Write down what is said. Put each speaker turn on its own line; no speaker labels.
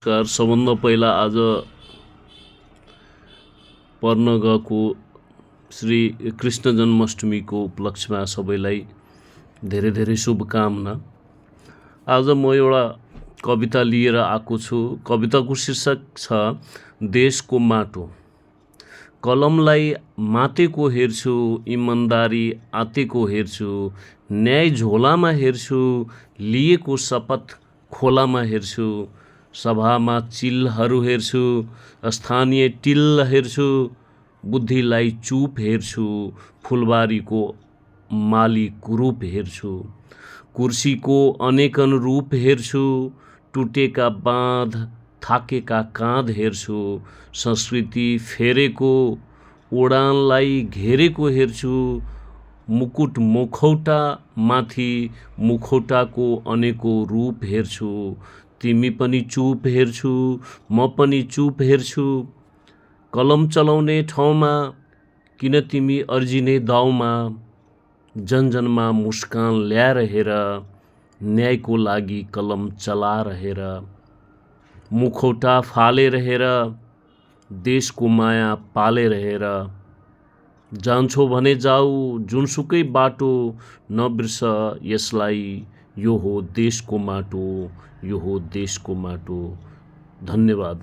सबभन्दा पहिला आज पर्न गएको श्री कृष्ण जन्माष्टमीको उपलक्ष्यमा सबैलाई धेरै धेरै शुभकामना। आज म एउटा कविता लिएर आएको छु। कविताको शीर्षक छ देशको माटो। कलमलाई मातेको हेर्छु, इमान्दारी आतेको हेर्छु, न्याय झोलामा हेर्छु, लिएको शपथ खोलामा हेर्छु, सभामा चिलहरू हेर्छु, स्थानीय टिल हेर्छु, बुद्धिलाई चुप हेर्छु, फुलबारीको माली कुरूप हेर्छु, कुर्सीको अनेकन रूप हेर्छु, टुटेका बाँध थाकेका काँध हेर्छु, संस्कृति फेरेको उडानलाई घेरेको हेर्छु, मुकुट मुखौटा माथि मुखौटाको अनेकौं रूप हेर्छु, तिमी पनि चुप हेर्छु, म पनि चुप हेर्छु, कलम चलाउने ठाउँमा किन तिमी अर्जिने दाउमा, जनजनमा मुस्कान ल्याएर हेर, न्यायको लागि कलम चलाएर हेर, मुखौटा फालेर हेर, देशको माया पालेर हेर, जान्छौ भने जाऊ जुनसुकै बाटो, नबिर्स यसलाई, यो हो देशको माटो, यो हो देशको माटो। धन्यवाद।